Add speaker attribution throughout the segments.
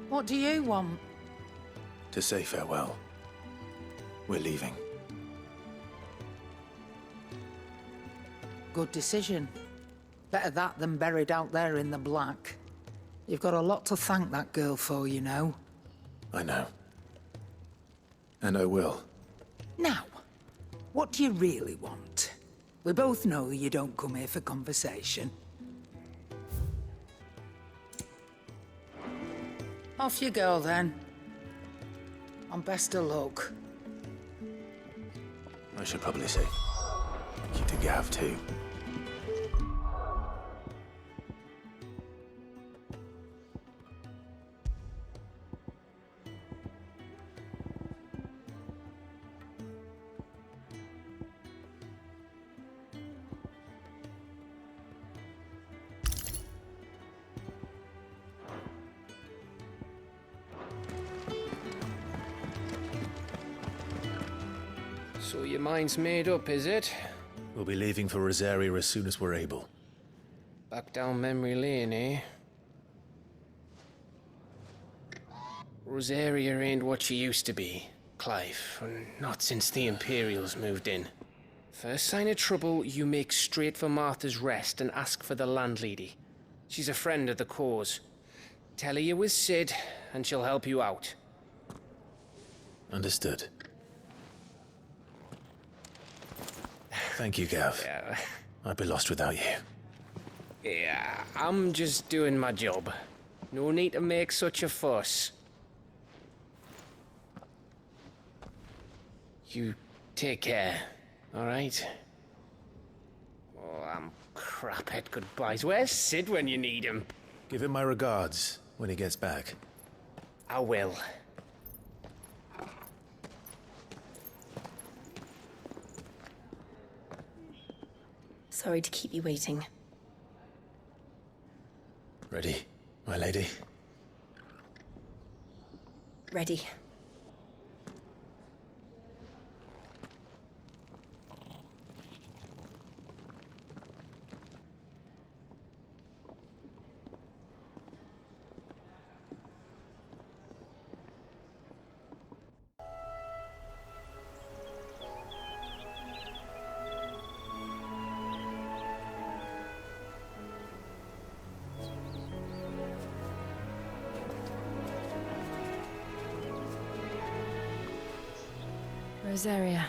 Speaker 1: What do you want?
Speaker 2: To say farewell. We're leaving.
Speaker 1: Good decision. Better that than buried out there in the black. You've got a lot to thank that girl for, you know.
Speaker 2: I know. And I will.
Speaker 1: Now, what do you really want? We both know you don't come here for conversation. Off you go, then. And best of luck.
Speaker 2: I should probably say thank you to Gav, too.
Speaker 3: So your mind's made up, is it?
Speaker 2: We'll be leaving for Rosaria as soon as we're able.
Speaker 3: Back down memory lane, eh? Rosaria ain't what she used to be, Clive. Not since the Imperials moved in. First sign of trouble, you make straight for Martha's Rest and ask for the landlady. She's a friend of the cause. Tell her you was Sid, and she'll help you out.
Speaker 2: Understood. Thank you, Gav.
Speaker 3: Yeah.
Speaker 2: I'd be lost without you.
Speaker 3: Yeah, I'm just doing my job. No need to make such a fuss. You take care, alright? Oh, I'm crap at goodbyes. Where's Sid when you need him?
Speaker 2: Give him my regards when he gets back.
Speaker 3: I will.
Speaker 4: Sorry to keep you waiting.
Speaker 2: Ready, my lady?
Speaker 4: Ready.
Speaker 5: Rosaria.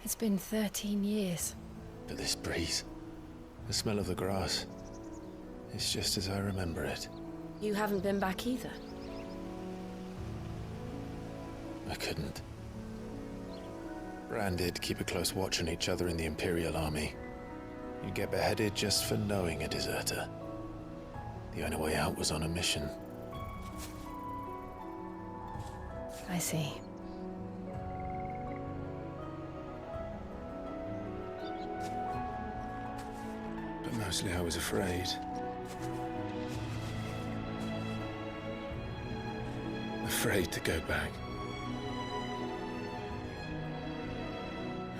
Speaker 5: It's been 13 years.
Speaker 2: But this breeze, the smell of the grass, it's just as I remember it.
Speaker 4: You haven't been back either.
Speaker 2: I couldn't. Branded, keep a close watch on each other in the Imperial Army. You get beheaded just for knowing a deserter. The only way out was on a mission.
Speaker 5: I see.
Speaker 2: But mostly I was afraid. Afraid to go back.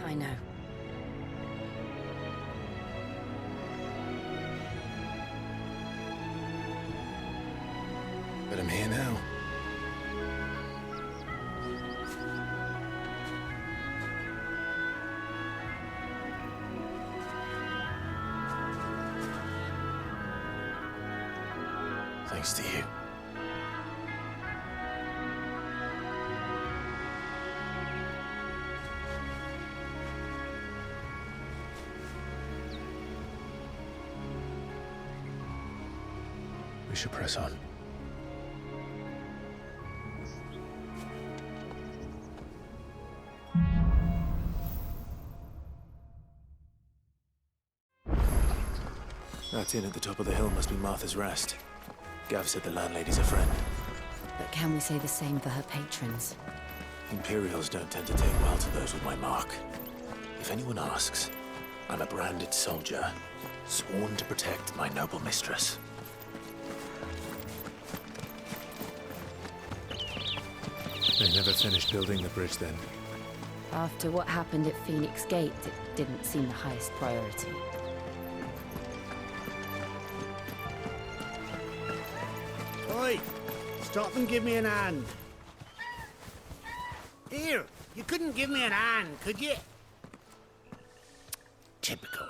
Speaker 4: I know.
Speaker 2: But I'm here now. Thanks to you. We should press on. That inn at the top of the hill must be Martha's Rest. Gav said the landlady's a friend.
Speaker 4: But can we say the same for her patrons?
Speaker 2: Imperials don't tend to take well to those with my mark. If anyone asks, I'm a branded soldier, sworn to protect my noble mistress. They never finished building the bridge then.
Speaker 4: After what happened at Phoenix Gate, it didn't seem the highest priority.
Speaker 2: Oi!
Speaker 6: Stop and give me an hand. Here, you couldn't give me an hand, could you? Typical.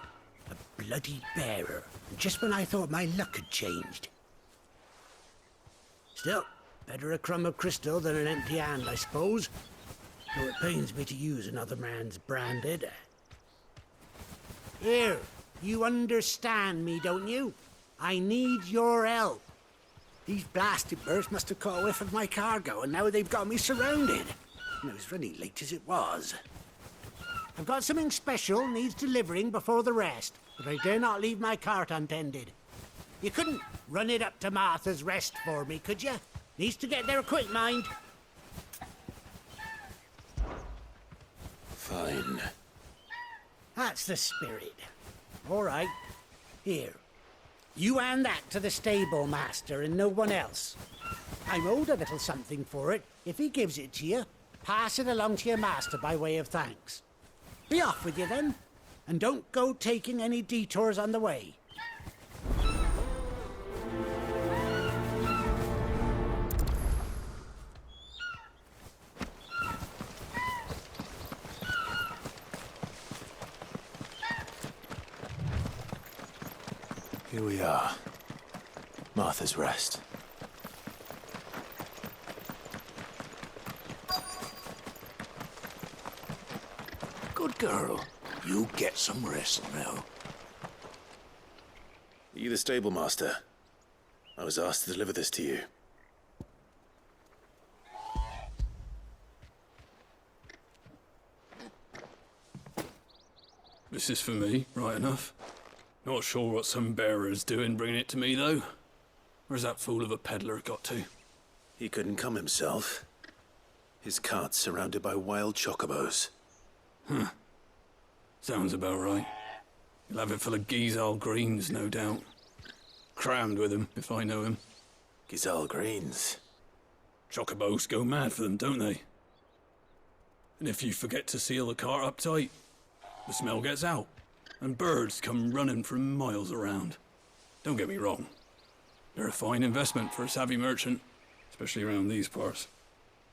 Speaker 6: A bloody bearer. Just when I thought my luck had changed. Still, better a crumb of crystal than an empty hand, I suppose. Though it pains me to use another man's branded. Here, you understand me, don't you? I need your help. These blasted birds must have caught a whiff of my cargo, and now they've got me surrounded. And it was running late as it was. I've got something special needs delivering before the rest, but I dare not leave my cart untended. You couldn't run it up to Martha's Rest for me, could you? Needs to get there quick, mind.
Speaker 2: Fine.
Speaker 6: That's the spirit. All right. Here. You hand that to the stable master and no one else. I'm owed a little something for it. If he gives it to you, pass it along to your master by way of thanks. Be off with you then, and don't go taking any detours on the way.
Speaker 2: Here we are. Martha's Rest.
Speaker 7: Good girl. You get some rest now.
Speaker 2: Are you the stable master? I was asked to deliver this to you.
Speaker 8: This is for me, right enough. Not sure what some bearer's doing bringing it to me, though. Where's that fool of a peddler got to?
Speaker 2: He couldn't come himself. His cart's surrounded by wild chocobos.
Speaker 8: Huh. Sounds about right. He'll have it full of Gizal greens, no doubt. Crammed with them, if I know him.
Speaker 2: Gizal greens.
Speaker 8: Chocobos go mad for them, don't they? And if you forget to seal the cart up tight, the smell gets out, and birds come running from miles around. Don't get me wrong. They're a fine investment for a savvy merchant, especially around these parts.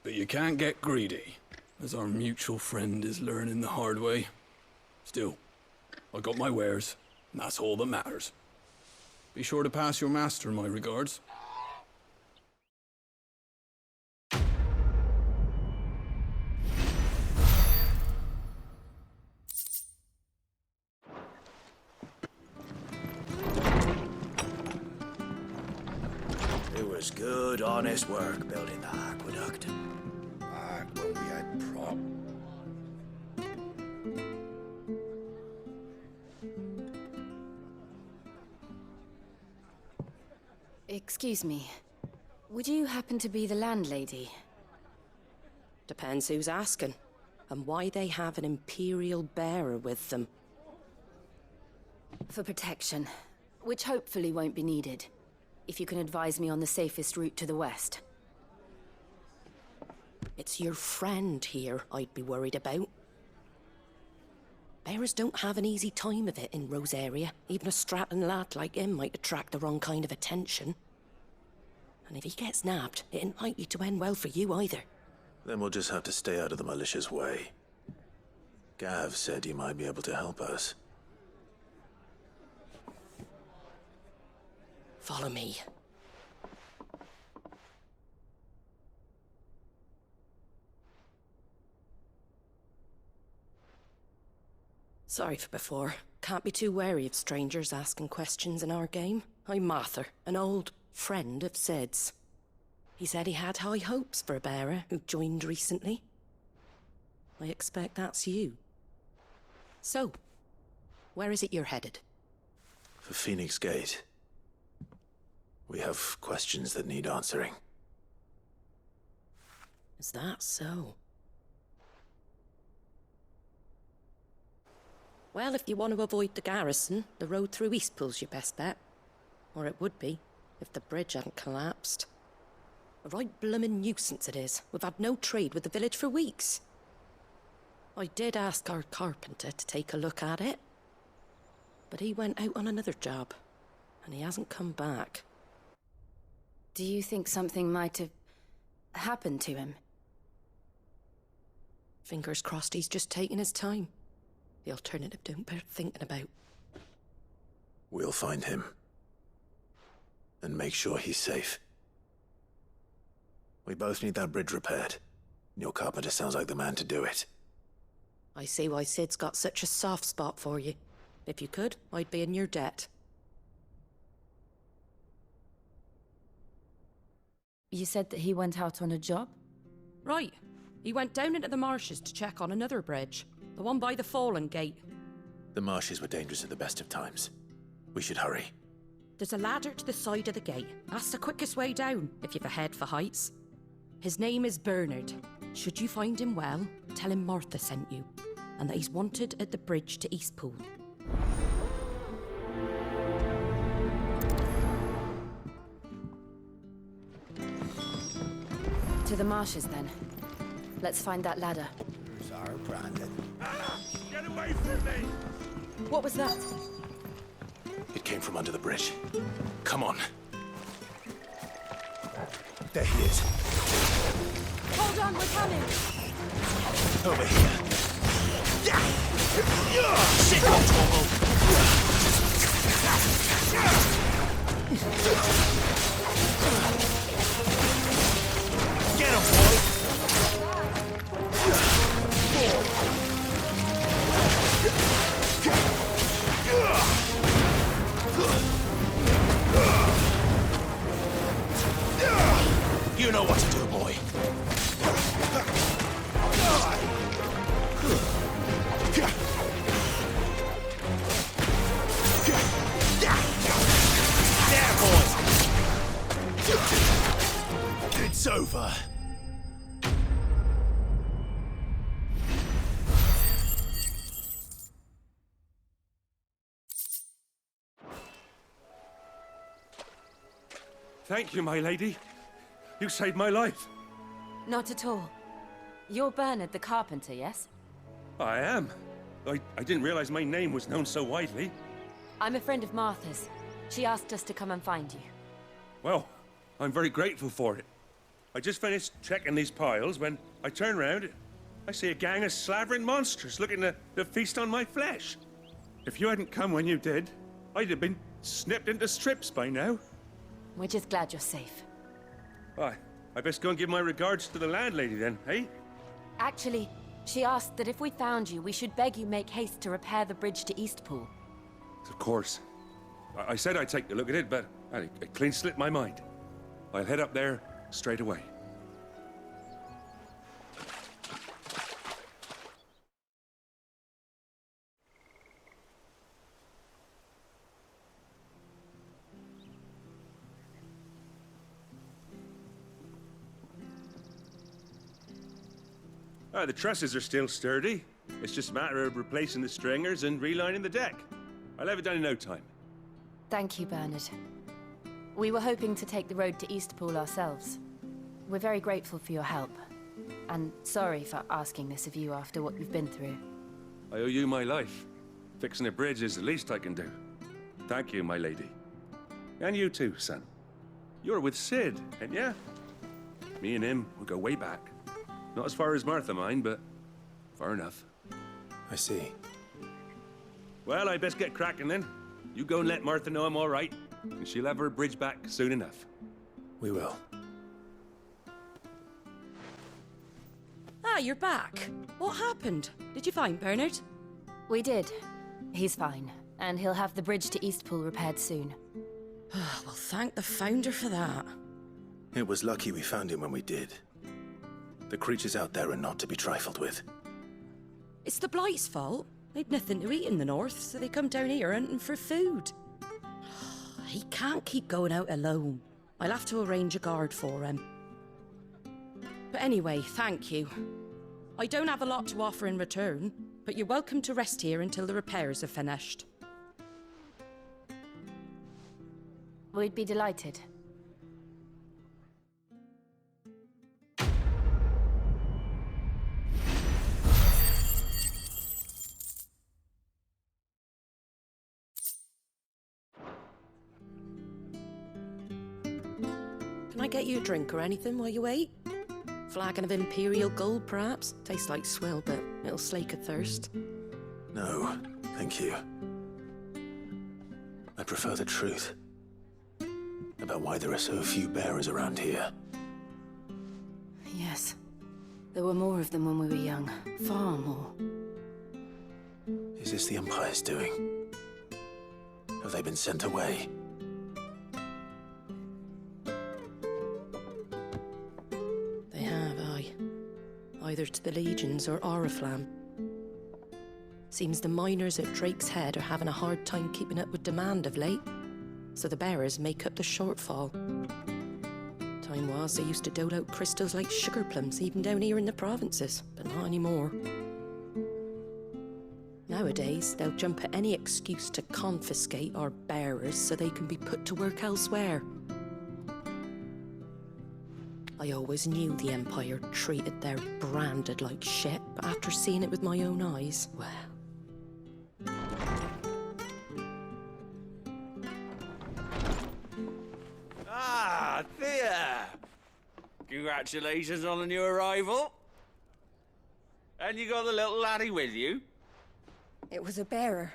Speaker 8: But you can't get greedy, as our mutual friend is learning the hard way. Still, I got my wares, and that's all that matters. Be sure to pass your master my regards.
Speaker 7: It was good, honest work building the aqueduct. Back when we had prop.
Speaker 4: Excuse me. Would you happen to be the landlady?
Speaker 9: Depends who's asking, and why they have an Imperial bearer with them.
Speaker 4: For protection, which hopefully won't be needed. If you can advise me on the safest route to the west.
Speaker 9: It's your friend here I'd be worried about. Bearers don't have an easy time of it in Rosaria. Even a strapping lad like him might attract the wrong kind of attention. And if he gets nabbed, it ain't likely to end well for you either.
Speaker 2: Then we'll just have to stay out of the malicious way. Gav said he might be able to help us.
Speaker 9: Follow me. Sorry for before. Can't be too wary of strangers asking questions in our game. I'm Martha, an old friend of Sid's. He said he had high hopes for a bearer who joined recently. I expect that's you. So, where is it you're headed?
Speaker 2: For Phoenix Gate. We have questions that need answering.
Speaker 9: Is that so? Well, if you want to avoid the garrison, the road through Eastpool's your best bet. Or it would be, if the bridge hadn't collapsed. A right bloomin' nuisance it is. We've had no trade with the village for weeks. I did ask our carpenter to take a look at it. But he went out on another job, and he hasn't come back.
Speaker 4: Do you think something might have happened to him?
Speaker 9: Fingers crossed he's just taking his time. The alternative don't bear thinking about.
Speaker 2: We'll find him. And make sure he's safe. We both need that bridge repaired. Your carpenter sounds like the man to do it.
Speaker 9: I see why Sid's got such a soft spot for you. If you could, I'd be in your debt.
Speaker 4: You said that he went out on a job?
Speaker 9: Right. He went down into the marshes to check on another bridge. The one by the Fallen Gate.
Speaker 2: The marshes were dangerous at the best of times. We should hurry.
Speaker 9: There's a ladder to the side of the gate. That's the quickest way down, if you've a head for heights. His name is Bernard. Should you find him well, tell him Martha sent you, and that he's wanted at the bridge to Eastpool.
Speaker 4: To the marshes, then. Let's find that ladder.
Speaker 6: Here's our Brandon.
Speaker 7: Get away from me!
Speaker 4: What was that?
Speaker 2: It came from under the bridge. Come on.
Speaker 7: There he is.
Speaker 4: Hold on, we're coming!
Speaker 2: Over here. Sit on, Get him, boy! You know what to do, boy. There, boy. It's over.
Speaker 10: Thank you, my lady. You saved my life.
Speaker 4: Not at all. You're Bernard the carpenter, yes?
Speaker 10: I am. I didn't realize my name was known so widely.
Speaker 4: I'm a friend of Martha's. She asked us to come and find you.
Speaker 10: Well, I'm very grateful for it. I just finished checking these piles when I turn around. I see a gang of slavering monsters looking to feast on my flesh. If you hadn't come when you did, I'd have been snipped into strips by now.
Speaker 4: We're just glad you're safe.
Speaker 10: I best go and give my regards to the landlady then, eh?
Speaker 4: Actually, she asked that if we found you, we should beg you make haste to repair the bridge to Eastpool.
Speaker 10: Of course. I said I'd take a look at it, but it clean slipped my mind. I'll head up there straight away. The trusses are still sturdy. It's just a matter of replacing the stringers and relining the deck. I'll have it done in no time.
Speaker 4: Thank you, Bernard. We were hoping to take the road to Eastpool ourselves. We're very grateful for your help. And sorry for asking this of you after what you've been through.
Speaker 10: I owe you my life. Fixing a bridge is the least I can do. Thank you, my lady. And you too, son. You're with Sid, ain't ya? Me and him, we go way back. Not as far as Martha, mind, but far enough.
Speaker 2: I see.
Speaker 10: Well, I best get cracking then. You go and let Martha know I'm all right, and she'll have her bridge back soon enough.
Speaker 2: We will.
Speaker 9: Ah, you're back. What happened? Did you find Bernard?
Speaker 4: We did. He's fine, and he'll have the bridge to Eastpool repaired soon.
Speaker 9: Well, thank the Founder for that.
Speaker 2: It was lucky we found him when we did. The creatures out there are not to be trifled with.
Speaker 9: It's the Blight's fault. They'd nothing to eat in the north, so they come down here hunting for food. He can't keep going out alone. I'll have to arrange a guard for him. But anyway, thank you. I don't have a lot to offer in return, but you're welcome to rest here until the repairs are finished.
Speaker 4: We'd be delighted.
Speaker 9: I get you a drink or anything while you wait? Flagon of Imperial Gold, perhaps? Tastes like swill, but it'll slake a thirst.
Speaker 2: No, thank you. I prefer the truth about why there are so few bearers around here.
Speaker 4: Yes. There were more of them when we were young. Far more.
Speaker 2: Is this the Empire's doing? Have they been sent away?
Speaker 9: They have, aye. Either to the Legions or Oriflamme. Seems the miners at Drake's Head are having a hard time keeping up with demand of late, so the bearers make up the shortfall. Time was they used to dole out crystals like sugar plums even down here in the provinces, but not anymore. Nowadays, they'll jump at any excuse to confiscate our bearers so they can be put to work elsewhere. I always knew the Empire treated their branded like shit, but after seeing it with my own eyes, well...
Speaker 7: Ah, Thea! Congratulations on the new arrival. And you got the little laddie with you?
Speaker 11: It was a bearer.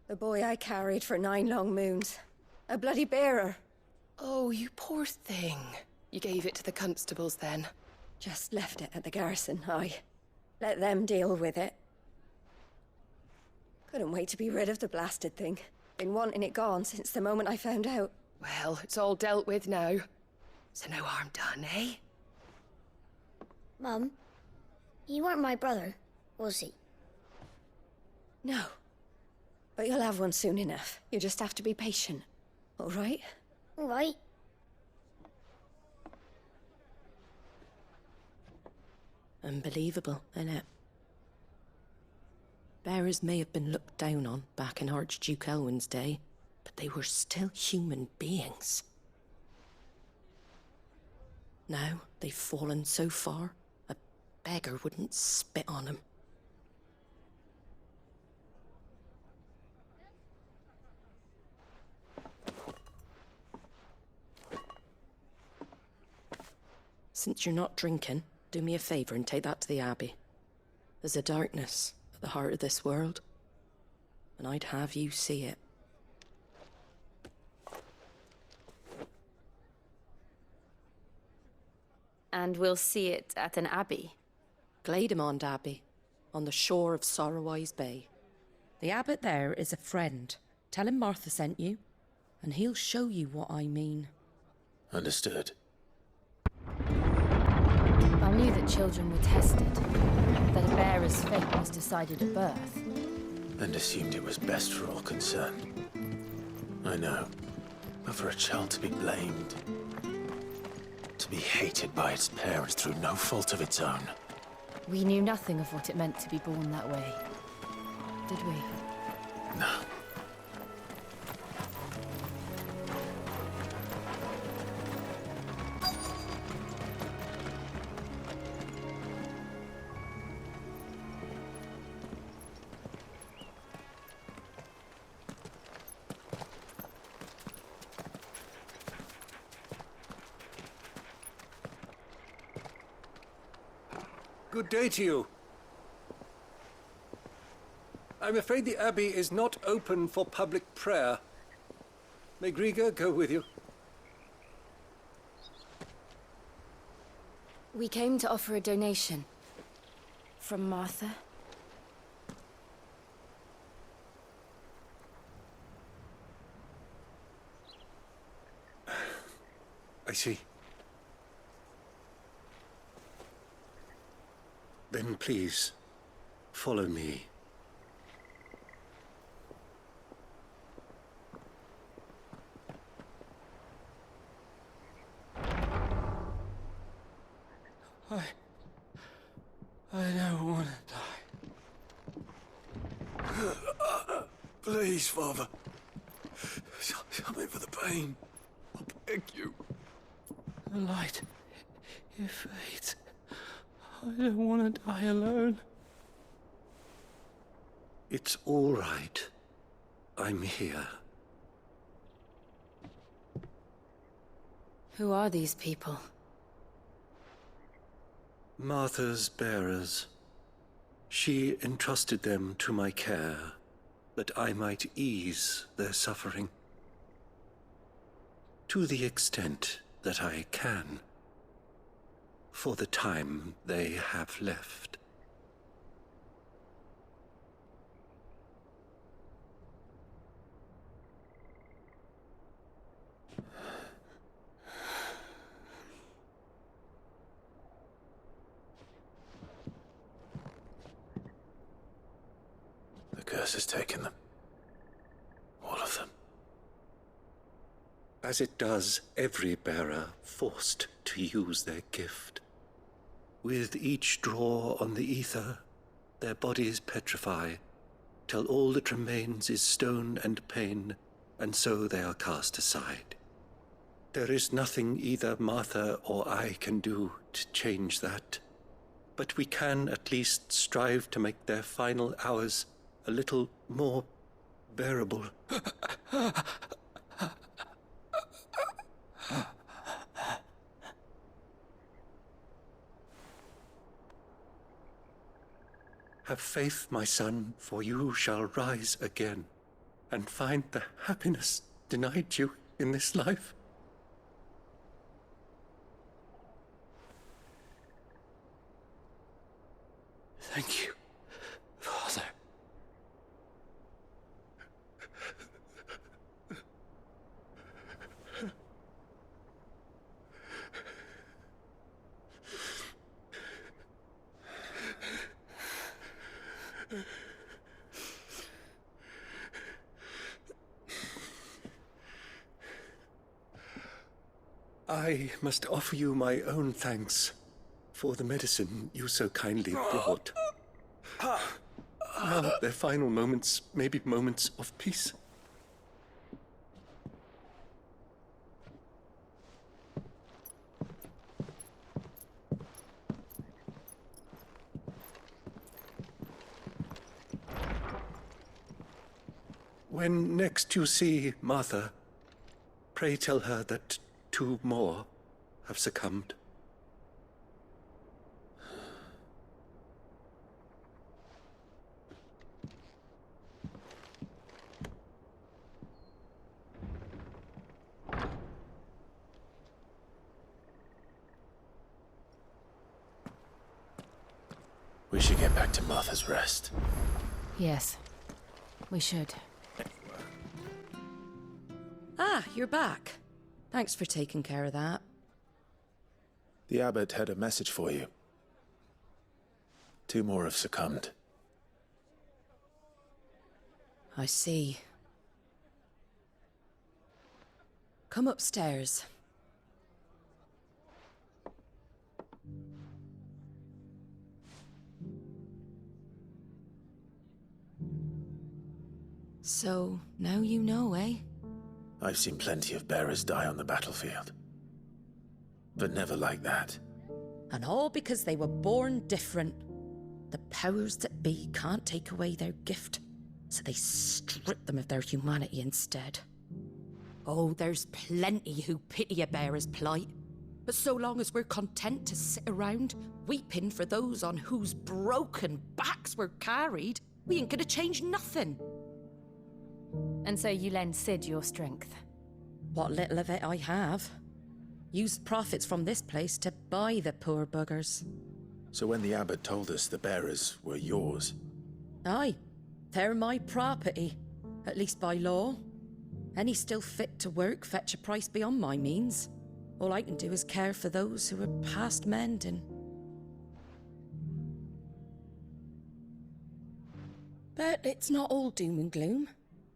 Speaker 11: The boy I carried for 9 long moons. A bloody bearer.
Speaker 12: Oh, you poor thing. You gave it to the constables then?
Speaker 11: Just left it at the garrison, aye. Let them deal with it. Couldn't wait to be rid of the blasted thing. Been wanting it gone since the moment I found out.
Speaker 12: Well, it's all dealt with now. So no harm done, eh?
Speaker 13: Mum, he weren't my brother, was he?
Speaker 11: No. But you'll have one soon enough. You just have to be patient. All right?
Speaker 13: All right.
Speaker 9: Unbelievable, innit? Bearers may have been looked down on back in Archduke Elwin's day, but they were still human beings. Now they've fallen so far, a beggar wouldn't spit on them. Since you're not drinking, do me a favor and take that to the Abbey. There's a darkness at the heart of this world, and I'd have you see it.
Speaker 4: And we'll see it at an abbey?
Speaker 9: Glademond Abbey, on the shore of Sorrowwise Bay. The abbot there is a friend. Tell him Martha sent you, and he'll show you what I mean.
Speaker 2: Understood.
Speaker 4: I knew that children were tested, that a bearer's fate was decided at birth.
Speaker 2: And assumed it was best for all concerned. I know. But for a child to be blamed, to be hated by its parents through no fault of its own.
Speaker 4: We knew nothing of what it meant to be born that way, did we?
Speaker 2: No.
Speaker 14: Good day to you. I'm afraid the Abbey is not open for public prayer. May Griga go with you?
Speaker 4: We came to offer a donation. From Martha.
Speaker 14: I see. Then please, follow me.
Speaker 8: I don't want to die. Please, Father. Something for the pain. I beg you. The light, it fades. I don't want to die alone.
Speaker 14: It's all right. I'm here.
Speaker 4: Who are these people?
Speaker 14: Martha's bearers. She entrusted them to my care, that I might ease their suffering. To the extent that I can, for the time they have left.
Speaker 2: The curse has taken them. All of them.
Speaker 14: As it does every bearer forced to use their gift. With each draw on the ether, their bodies petrify, till all that remains is stone and pain, and so they are cast aside. There is nothing either Martha or I can do to change that, but we can at least strive to make their final hours a little more bearable. Have faith, my son, for you shall rise again and find the happiness denied you in this life.
Speaker 6: Thank you, Father.
Speaker 14: I must offer you my own thanks for the medicine you so kindly brought. Now their final moments may be moments of peace. When next you see Martha, pray tell her that 2 more have succumbed.
Speaker 2: We should get back to Martha's Rest.
Speaker 4: Yes, we should.
Speaker 9: Ah, you're back. Thanks for taking care of that.
Speaker 2: The abbot had a message for you. 2 more have succumbed.
Speaker 9: I see. Come upstairs. So, now you know, eh?
Speaker 2: I've seen plenty of bearers die on the battlefield. But never like that.
Speaker 9: And all because they were born different. The powers that be can't take away their gift, so they strip them of their humanity instead. Oh, there's plenty who pity a bearer's plight. But so long as we're content to sit around, weeping for those on whose broken backs we're carried, we ain't gonna change nothing.
Speaker 4: And so you lend Sid your strength?
Speaker 9: What little of it I have. Used profits from this place to buy the poor buggers.
Speaker 2: So when the abbot told us the bearers were yours...
Speaker 9: Aye, they're my property, at least by law. Any still fit to work fetch a price beyond my means. All I can do is care for those who are past mending. But it's not all doom and gloom.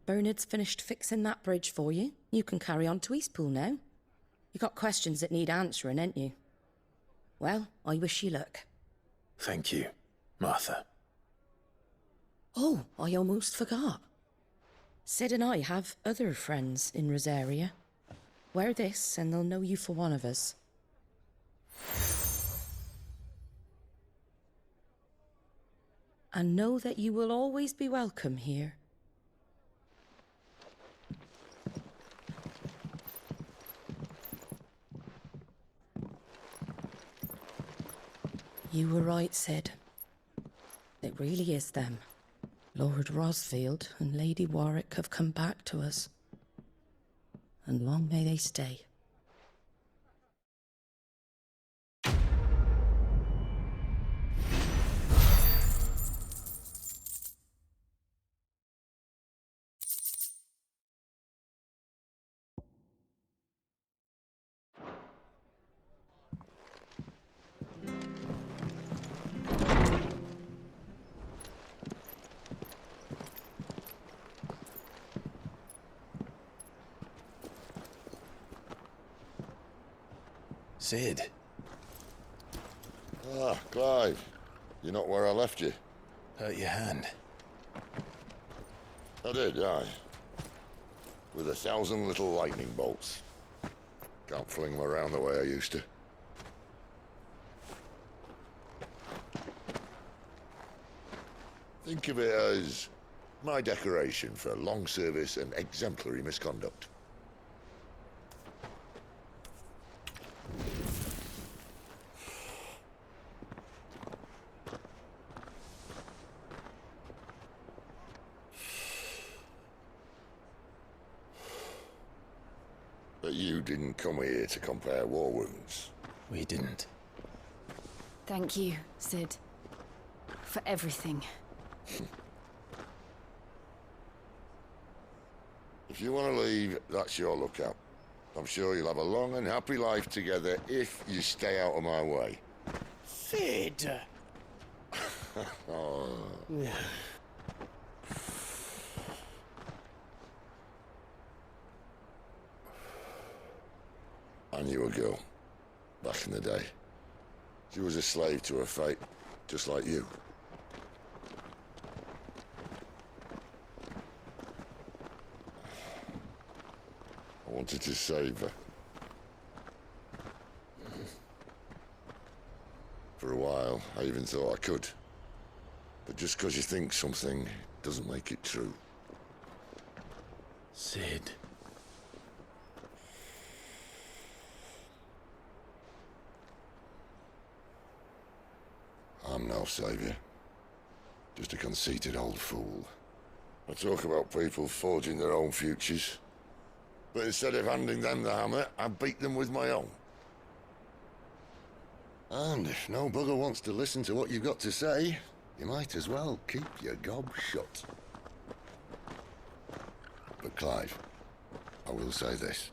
Speaker 9: Bernard's finished fixing that bridge for you. You can carry on to Eastpool now. You got questions that need answering, ain't you? Well, I wish you luck.
Speaker 2: Thank you, Martha.
Speaker 9: Oh, I almost forgot. Sid and I have other friends in Rosaria. Wear this and they'll know you for one of us. And know that you will always be welcome here. You were right, Sid. It really is them. Lord Rosfield and Lady Warwick have come back to us. And long may they stay.
Speaker 2: Sid.
Speaker 15: Ah, Clive. You're not where I left you.
Speaker 2: Hurt your hand.
Speaker 15: I did, aye. With 1,000 little lightning bolts. Can't fling them around the way I used to. Think of it as my decoration for long service and exemplary misconduct. But you didn't come here to compare war wounds.
Speaker 2: We didn't.
Speaker 4: Thank you, Sid. For everything.
Speaker 15: If you want to leave, that's your lookout. I'm sure you'll have a long and happy life together if you stay out of my way.
Speaker 7: Sid!
Speaker 15: Oh. I knew a girl, back in the day. She was a slave to her fate, just like you. I wanted to save her. For a while, I even thought I could. But just because you think something doesn't make it true.
Speaker 2: Sid.
Speaker 15: I'm no savior. Just a conceited old fool. I talk about people forging their own futures. But instead of handing them the hammer, I beat them with my own. And if no bugger wants to listen to what you've got to say, you might as well keep your gob shut. But Clive, I will say this.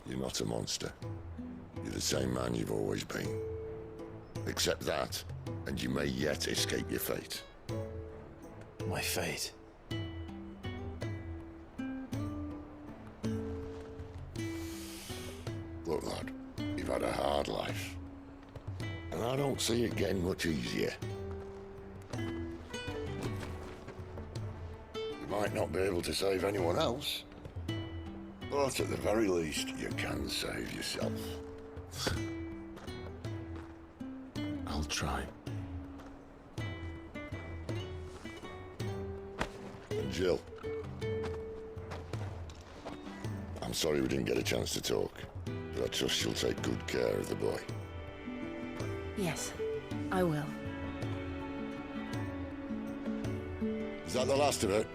Speaker 15: You're not a monster. You're the same man you've always been. Accept that, and you may yet escape your fate.
Speaker 2: My fate?
Speaker 15: Look, lad, you've had a hard life. And I don't see it getting much easier. You might not be able to save anyone else, but at the very least, you can save yourself.
Speaker 2: I'll try.
Speaker 15: And Jill. I'm sorry we didn't get a chance to talk, but I trust you'll take good care of the boy.
Speaker 4: Yes, I will.
Speaker 15: Is that the last of it?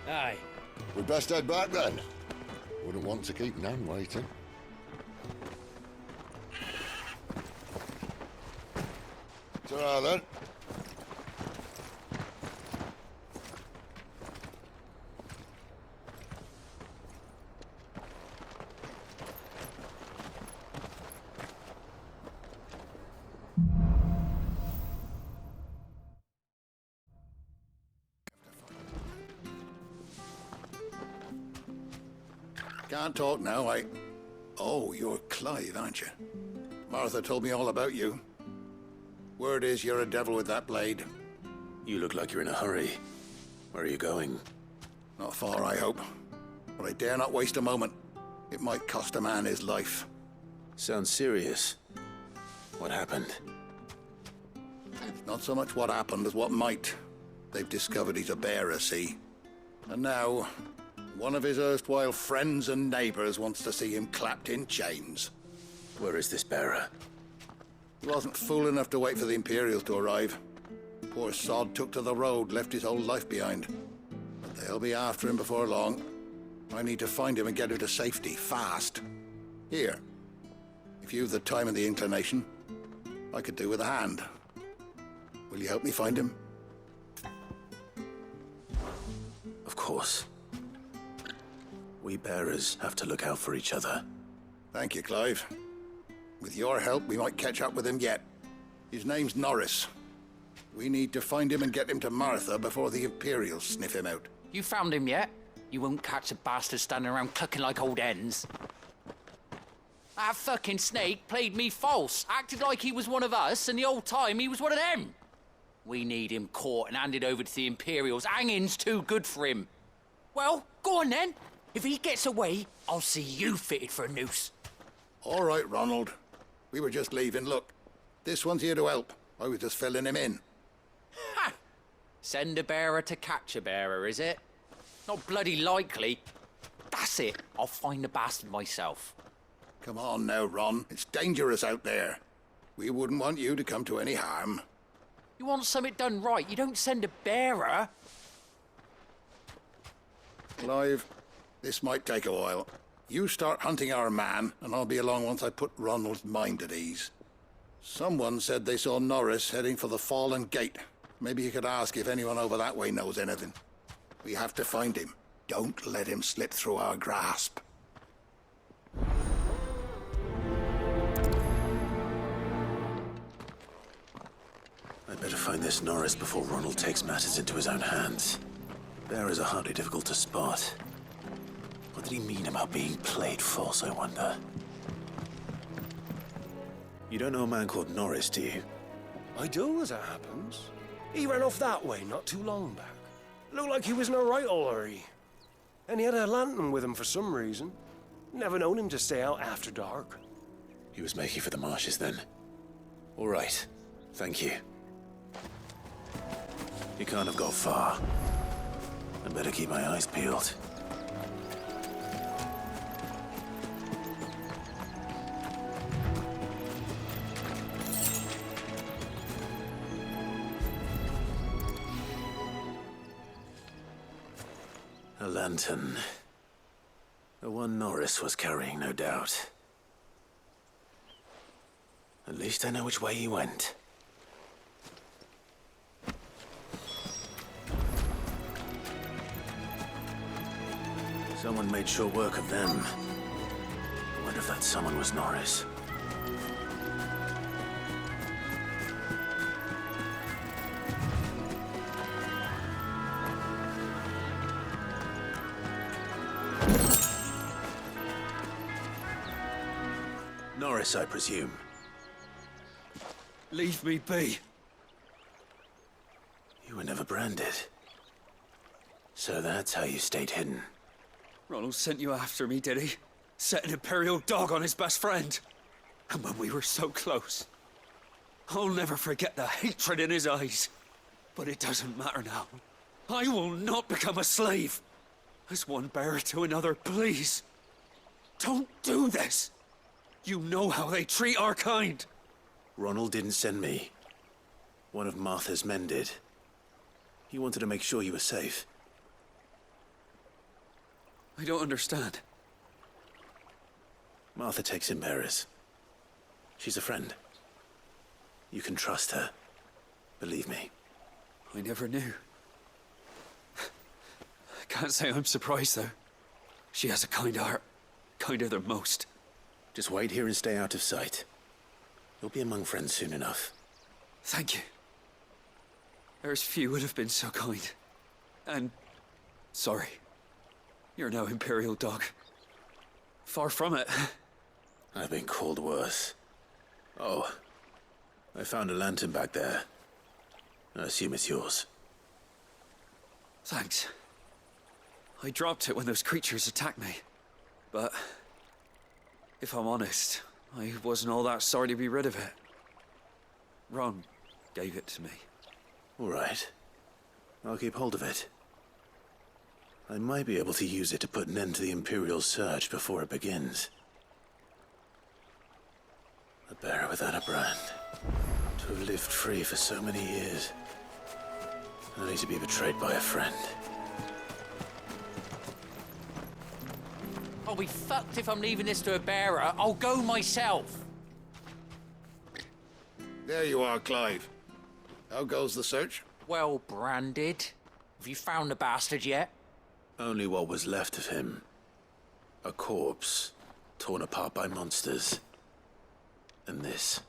Speaker 7: Aye.
Speaker 15: We'd best head back then. Wouldn't want to keep Nan waiting. Ta-ra then.
Speaker 6: Can't talk now, Oh, you're Clive, aren't you? Martha told me all about you. Word is you're a devil with that blade.
Speaker 2: You look like you're in a hurry. Where are you going?
Speaker 6: Not far, I hope. But I dare not waste a moment. It might cost a man his life.
Speaker 2: Sounds serious. What happened?
Speaker 6: Not so much what happened as what might. They've discovered he's a bearer, see?
Speaker 16: And now, one of his erstwhile friends and neighbors wants to see him clapped in chains.
Speaker 2: Where is this bearer?
Speaker 16: He wasn't fool enough to wait for the Imperials to arrive. Poor sod took to the road, left his whole life behind. But they'll be after him before long. I need to find him and get him to safety, fast. Here, if you've the time and the inclination, I could do with a hand. Will you help me find him?
Speaker 2: Of course. We bearers have to look out for each other.
Speaker 16: Thank you, Clive. With your help, we might catch up with him yet. His name's Norris. We need to find him and get him to Martha before the Imperials sniff him out.
Speaker 17: You found him yet? You won't catch a bastard standing around clucking like old hens. That fucking snake played me false, acted like he was one of us, and the whole time he was one of them. We need him caught and handed over to the Imperials. Hanging's too good for him. Well, go on then. If he gets away, I'll see you fitted for a noose.
Speaker 16: All right, Ronald. We were just leaving. Look, this one's here to help. I was just filling him in.
Speaker 17: Ha! Send a bearer to catch a bearer, is it? Not bloody likely. That's it. I'll find the bastard myself.
Speaker 16: Come on now, Ron. It's dangerous out there. We wouldn't want you to come to any harm.
Speaker 17: You want something done right, you don't send a bearer.
Speaker 16: Clive, this might take a while. You start hunting our man, and I'll be along once I put Ronald's mind at ease. Someone said they saw Norris heading for the Fallen Gate. Maybe you could ask if anyone over that way knows anything. We have to find him. Don't let him slip through our grasp.
Speaker 2: I'd better find this Norris before Ronald takes matters into his own hands. Bearers are hardly difficult to spot. What did he mean about being played false, I wonder? You don't know a man called Norris, do you?
Speaker 18: I do, as it happens. He ran off that way not too long back. Looked like he was in a right old hurry. And he had a lantern with him for some reason. Never known him to stay out after dark.
Speaker 2: He was making for the marshes then. All right. Thank you. He can't have got far. I'd better keep my eyes peeled. A lantern. The one Norris was carrying, no doubt. At least I know which way he went. Someone made short work of them. I wonder if that someone was Norris. Norris, I presume.
Speaker 7: Leave me be.
Speaker 2: You were never branded. So that's how you stayed hidden.
Speaker 7: Ronald sent you after me, did he? Set an Imperial dog on his best friend. And when we were so close. I'll never forget the hatred in his eyes. But it doesn't matter now. I will not become a slave. As one bearer to another, please. Don't do this. You know how they treat our kind.
Speaker 2: Ronald didn't send me. One of Martha's men did. He wanted to make sure you were safe.
Speaker 7: I don't understand.
Speaker 2: Martha takes in bearers. She's a friend. You can trust her. Believe me.
Speaker 7: I never knew. I can't say I'm surprised, though. She has a kind heart. Kinder than most.
Speaker 2: Just wait here and stay out of sight. You'll be among friends soon enough.
Speaker 7: Thank you. There's few would have been so kind. And... sorry. You're no Imperial dog. Far from it.
Speaker 2: I've been called worse. Oh. I found a lantern back there. I assume it's yours.
Speaker 7: Thanks. I dropped it when those creatures attacked me. But... if I'm honest, I wasn't all that sorry to be rid of it. Ron gave it to me.
Speaker 2: All right. I'll keep hold of it. I might be able to use it to put an end to the Imperial search before it begins. A bearer without a brand. To have lived free for so many years. Only to be betrayed by a friend.
Speaker 17: I'll be fucked if I'm leaving this to a bearer. I'll go myself.
Speaker 16: There you are, Clive. How goes the search?
Speaker 17: Well branded. Have you found the bastard yet?
Speaker 2: Only what was left of him. A corpse, torn apart by monsters. And this.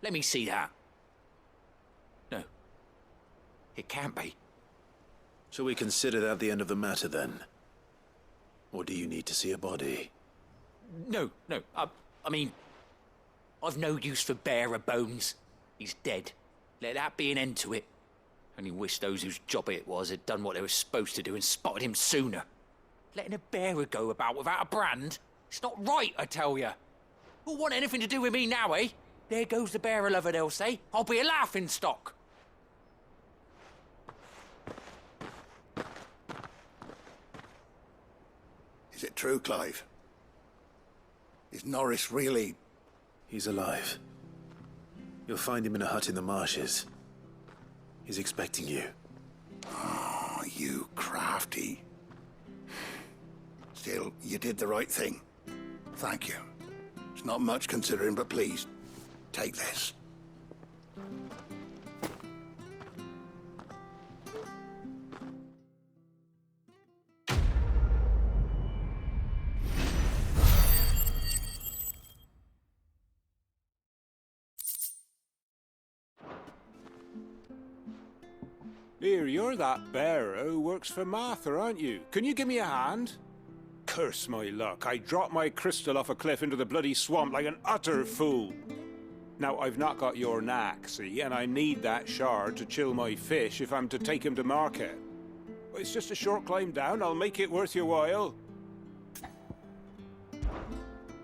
Speaker 17: Let me see that. No. It can't be.
Speaker 2: Shall we consider that the end of the matter, then? Or do you need to see a body?
Speaker 17: No. I mean, I've no use for bearer bones. He's dead. Let that be an end to it. Only wish those whose job it was had done what they were supposed to do and spotted him sooner. Letting a bearer go about without a brand? It's not right, I tell you. Who'll want anything to do with me now, eh? There goes the bearer lover, they'll say. I'll be a laughing stock.
Speaker 16: Is it true, Clive? Is Norris really...
Speaker 2: He's alive. You'll find him in a hut in the marshes. He's expecting you.
Speaker 16: Oh, you crafty. Still, you did the right thing. Thank you. It's not much considering, but please, take this.
Speaker 19: Here, you're that bearer who works for Martha, aren't you? Can you give me a hand? Curse my luck, I dropped my crystal off a cliff into the bloody swamp like an utter fool. Now, I've not got your knack, see, and I need that shard to chill my fish if I'm to take him to market. It's just a short climb down, I'll make it worth your while.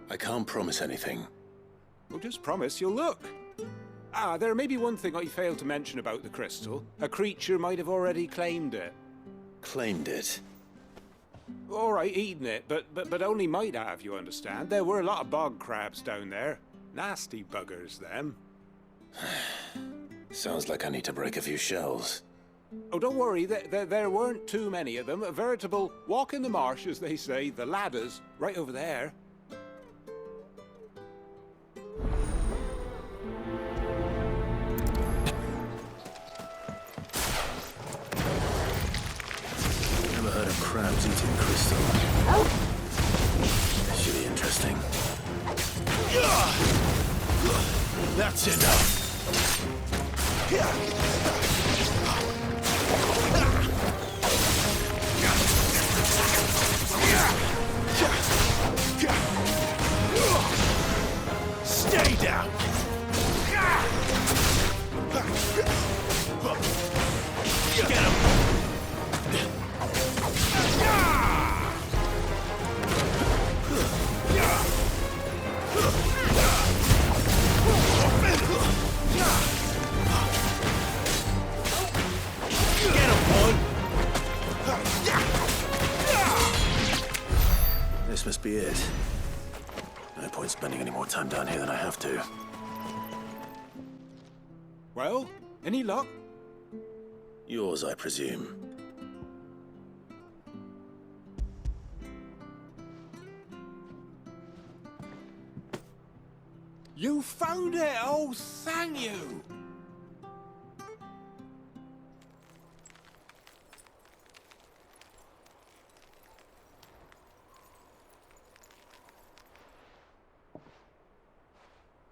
Speaker 2: I can't promise anything.
Speaker 19: Well, just promise you'll look. Ah, there may be one thing I failed to mention about the crystal. A creature might have already claimed it.
Speaker 2: Claimed it?
Speaker 19: All right, eaten it, but only might have, you understand. There were a lot of bog crabs down there. Nasty buggers, them.
Speaker 2: Sounds like I need to break a few shells.
Speaker 19: Oh, don't worry, there weren't too many of them. A veritable walk in the marsh, as they say, the ladders, right over there.
Speaker 2: Never heard of crabs eating crystal. Should be interesting. That's enough. Stay down. Get him. This must be it. No point spending any more time down here than I have to.
Speaker 19: Well, any luck?
Speaker 2: Yours, I presume.
Speaker 19: You found it! Oh, thank you!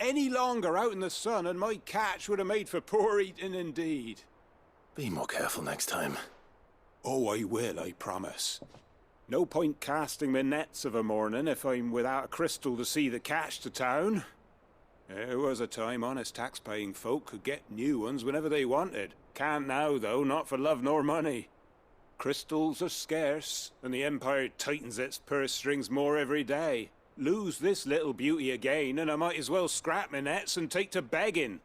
Speaker 19: Any longer out in the sun and my catch would have made for poor eating indeed.
Speaker 2: Be more careful next time.
Speaker 19: Oh, I will, I promise. No point casting my nets of a morning if I'm without a crystal to see the catch to town. There was a time honest tax-paying folk could get new ones whenever they wanted. Can't now, though, not for love nor money. Crystals are scarce, and the Empire tightens its purse strings more every day. Lose this little beauty again, and I might as well scrap my nets and take to begging.